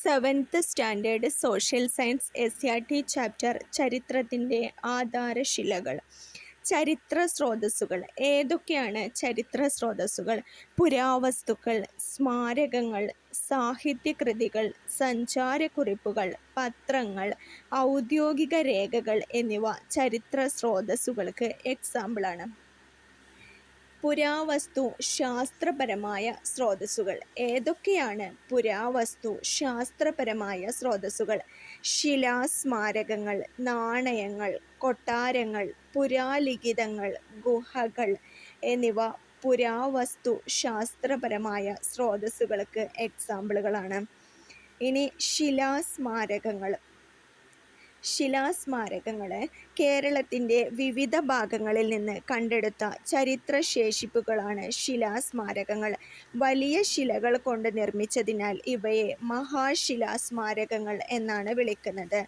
Seventh standard social science SCRT chapter ചരിത്രത്തിൻ്റെ ആധാരശിലകൾ. ചരിത്ര സ്രോതസ്സുകൾ. ഏതൊക്കെയാണ് ചരിത്ര സ്രോതസ്സുകൾ? പുരാവസ്തുക്കൾ, സ്മാരകങ്ങൾ, സാഹിത്യകൃതികൾ, സഞ്ചാരക്കുറിപ്പുകൾ, പത്രങ്ങൾ, ഔദ്യോഗിക രേഖകൾ എന്നിവ ചരിത്ര സ്രോതസ്സുകൾക്ക് എക്സാമ്പിളാണ്. പുരാവസ്തു ശാസ്ത്രപരമായ സ്രോതസ്സുകൾ. ഏതൊക്കെയാണ് പുരാവസ്തു ശാസ്ത്രപരമായ സ്രോതസ്സുകൾ? ശിലാസ്മാരകങ്ങൾ, നാണയങ്ങൾ, കൊട്ടാരങ്ങൾ, പുരാലിഖിതങ്ങൾ, ഗുഹകൾ എന്നിവ പുരാവസ്തു ശാസ്ത്രപരമായ സ്രോതസ്സുകൾക്ക് എക്സാമ്പിളുകളാണ്. ഇനി ശിലാസ്മാരകങ്ങൾ. ശിലാസ്മാരകങ്ങൾ കേരളത്തിൻ്റെ വിവിധ ഭാഗങ്ങളിൽ നിന്ന് കണ്ടെടുത്ത ചരിത്രശേഷിപ്പുകളാണ് ശിലാസ്മാരകങ്ങൾ. വലിയ ശിലകൾ കൊണ്ട് നിർമ്മിച്ചതിനാൽ ഇവയെ മഹാശിലാസ്മാരകങ്ങൾ എന്നാണ് വിളിക്കുന്നത്.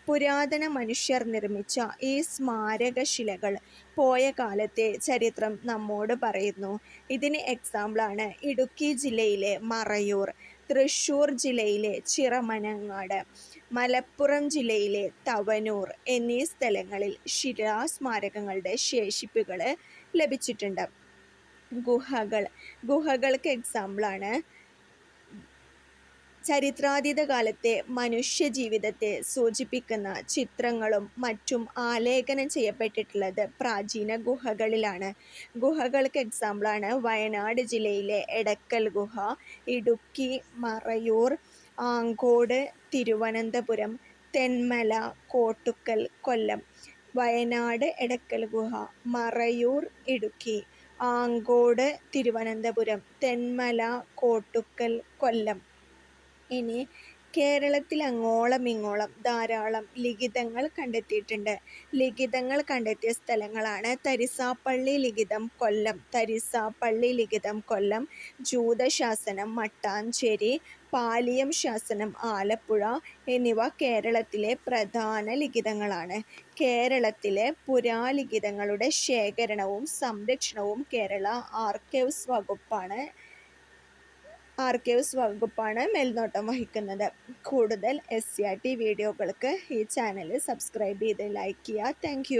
പുരാതന മനുഷ്യർ നിർമ്മിച്ച ഈ സ്മാരകശിലകൾ പോയ കാലത്തെ ചരിത്രം നമ്മോട് പറയുന്നു. ഇതിന് എക്സാമ്പിളാണ് ഇടുക്കി ജില്ലയിലെ മറയൂർ, തൃശ്ശൂർ ജില്ലയിലെ ചിറമനങ്ങാട്, മലപ്പുറം ജില്ലയിലെ തവനൂർ എന്നീ സ്ഥലങ്ങളിൽ ശിലാസ്മാരകങ്ങളുടെ ശേഷിപ്പുകൾ ലഭിച്ചിട്ടുണ്ട്. ഗുഹകൾ. ഗുഹകൾക്ക് എക്സാമ്പിളാണ് ചരിത്രാതീത കാലത്തെ മനുഷ്യജീവിതത്തെ സൂചിപ്പിക്കുന്ന ചിത്രങ്ങളും മറ്റും ആലേഖനം ചെയ്യപ്പെട്ടിട്ടുള്ളത് പ്രാചീന ഗുഹകളിലാണ്. ഗുഹകൾക്ക് എക്സാമ്പിളാണ് വയനാട് ജില്ലയിലെ എടക്കൽ ഗുഹ, ഇടുക്കി, മറയൂർ, ആങ്കോട്, തിരുവനന്തപുരം, തെന്മല, കോട്ടുക്കൽ, കൊല്ലം. വയനാട് എടക്കൽ ഗുഹ, മറയൂർ ഇടുക്കി, ആങ്കോട് തിരുവനന്തപുരം, തെന്മല കോട്ടുക്കൽ കൊല്ലം. ഇനി കേരളത്തിൽ അങ്ങോളം ഇങ്ങോളം ധാരാളം ലിഖിതങ്ങൾ കണ്ടെത്തിയിട്ടുണ്ട്. ലിഖിതങ്ങൾ കണ്ടെത്തിയ സ്ഥലങ്ങളാണ് തരിസാപ്പള്ളി ലിഖിതം കൊല്ലം, തരിസാപ്പള്ളി ലിഖിതം കൊല്ലം, ജൂതശാസനം മട്ടാഞ്ചേരി, പാലിയം ശാസനം ആലപ്പുഴ എന്നിവ കേരളത്തിലെ പ്രധാന ലിഖിതങ്ങളാണ്. കേരളത്തിലെ പുരാലിഖിതങ്ങളുടെ ശേഖരണവും സംരക്ഷണവും കേരള ആർക്കൈവ്സ് വകുപ്പാണ് മേൽനോട്ടം വഹിക്കുന്നത്. കൂടുതൽ SCRT വീഡിയോകൾക്ക് ഈ ചാനൽ സബ്സ്ക്രൈബ് ചെയ്ത് ലൈക്ക് ചെയ്യുക. താങ്ക്